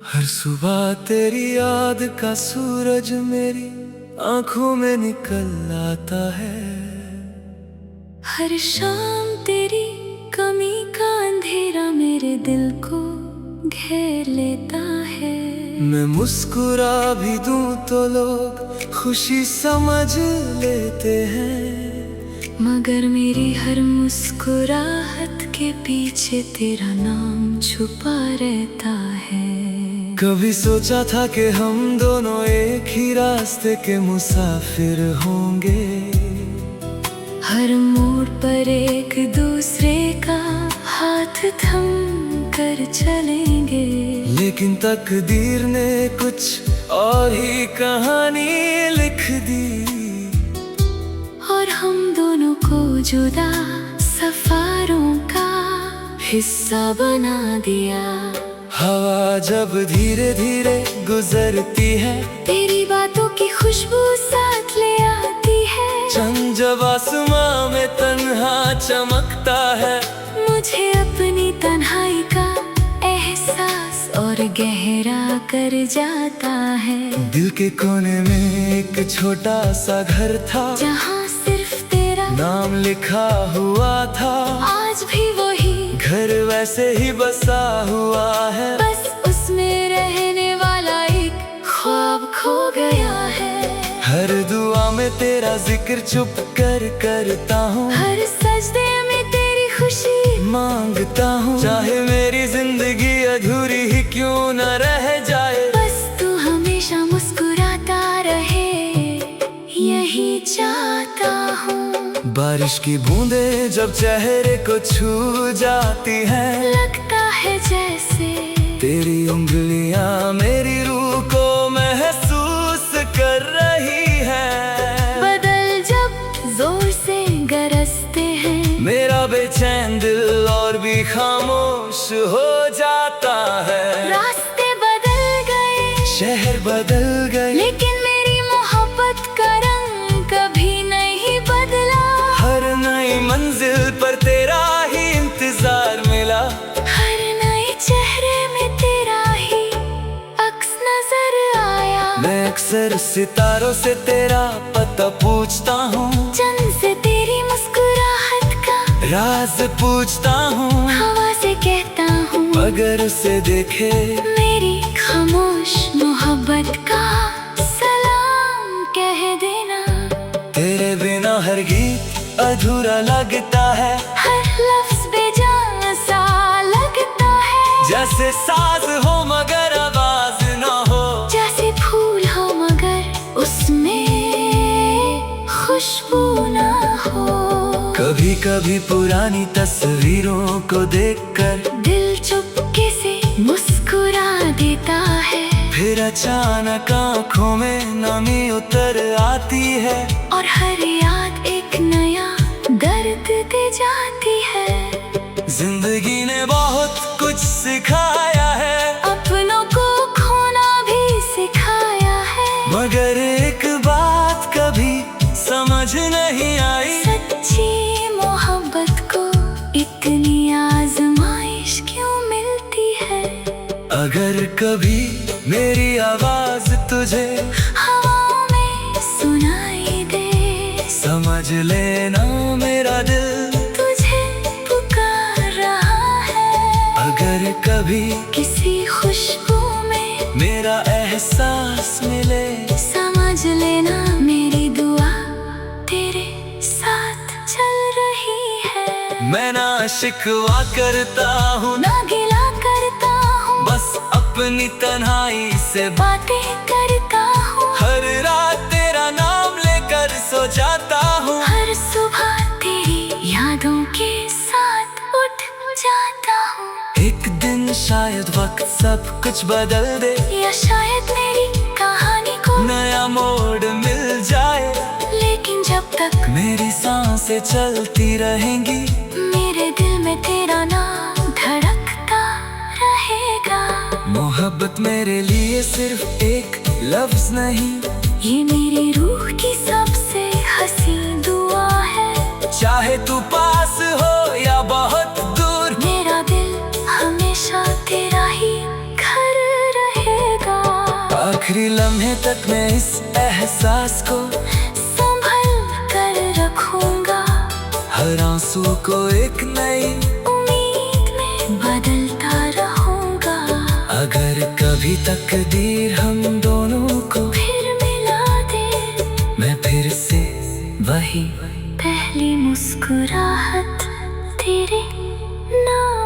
हर सुबह तेरी याद का सूरज मेरी आंखों में निकल आता है। हर शाम तेरी कमी का अंधेरा मेरे दिल को घेर लेता है। मैं मुस्कुरा भी दूं तो लोग खुशी समझ लेते हैं, मगर मेरी हर मुस्कुराहट के पीछे तेरा नाम छुपा रहता है। कभी सोचा था कि हम दोनों एक ही रास्ते के मुसाफिर होंगे, हर मोड़ पर एक दूसरे का हाथ थम कर चलेंगे। लेकिन तकदीर ने कुछ और ही कहानी लिख दी, और हम दोनों को जुदा सफरों का हिस्सा बना दिया। हवा जब धीरे धीरे गुजरती है, तेरी बातों की खुशबू साथ ले आती है। चंद जब आसमां में तन्हा चमकता है, मुझे अपनी तन्हाई का एहसास और गहरा कर जाता है। दिल के कोने में एक छोटा सा घर था, जहाँ सिर्फ तेरा नाम लिखा हुआ था। आज भी वही घर वैसे ही बसा हुआ है, बस उसमें रहने वाला एक ख्वाब खो गया है। हर दुआ में तेरा जिक्र चुप कर करता हूँ, हर सजदे में तेरी खुशी मांगता हूँ। चाहे मेरी जिंदगी अधूरी ही क्यों न रह जाए, बस तू हमेशा मुस्कुराता रहे, यही चाहता हूँ। बारिश की बूंदें जब चेहरे को छू जाती हैं, लगता है जैसे तेरी उंगलियां मेरी रूह को महसूस कर रही हैं। बादल जब जोर से गरजते हैं, मेरा बेचैन दिल और भी खामोश हो जाता है। रास्ते बदल गए, शहर बदल गए, लेकिन मेरी मोहब्बत का रंग कभी नहीं बदला। हर नई मंजिल पर तेरा ही इंतजार मिला, हर नए चेहरे में तेरा ही अक्स नजर आया। मैं अक्सर सितारों से तेरा पता पूछता हूँ, चंद से तेरी मुस्कुराहट का राज पूछता हूँ। हवा से कहता हूँ, अगर उसे देखे मेरी खामोश मोहब्बत का सलाम कह देना। तेरे बिना हर गीत अधूरा लगता है, हर लफ्ज बेजान सा लगता है। जैसे साज हो मगर आवाज न हो, जैसे फूल हो मगर उसमें खुशबू ना हो। कभी कभी पुरानी तस्वीरों को देखकर दिल चुपके से मुस्कुरा देता है। फिर अचानक आँखों में नमी उतर आती है, और हर याद एक नया दर्द दे जाती है। जिंदगी ने बहुत कुछ सिखाया है, अपनों को खोना भी सिखाया है। मगर एक बात कभी समझ नहीं आई, सच्ची मोहब्बत को इतनी आजमाइश क्यों मिलती है। अगर कभी मेरी आवाज तुझे हवाओं में सुनाई दे, समझ लेना मेरा दिल तुझे पुकार रहा है। अगर कभी किसी खुशबू में मेरा एहसास मिले, समझ लेना मेरी दुआ तेरे साथ चल रही है। मैं ना शिकवा करता हूँ ना गिला करता हूँ, बस अपनी तन्हाई से बातें करता हूँ। हर रात तेरा नाम लेकर सो जाता हूँ, हर सुबह तेरी यादों के साथ उठ जाता हूँ। एक दिन शायद वक्त सब कुछ बदल दे, या शायद मेरी कहानी को नया मोड़ मिल जाए। लेकिन जब तक मेरी सांसें चलती रहेंगी, मेरे दिल में तेरा नाम धड़कता रहेगा। मोहब्बत मेरे लिए सिर्फ एक लफ्ज नहीं, ये मेरी रूह की सबसे चाहे तू पास हो या बहुत दूर, मेरा दिल हमेशा तेरा ही घर रहेगा। आखिरी लम्हे तक मैं इस एहसास को संभल कर रखूंगा, हर आंसू को एक नई उम्मीद में बदलता रहूंगा। अगर कभी तकदीर हम दोनों को फिर मिला दे, मैं फिर से वही पहली मुस्कुराहट तेरे नाम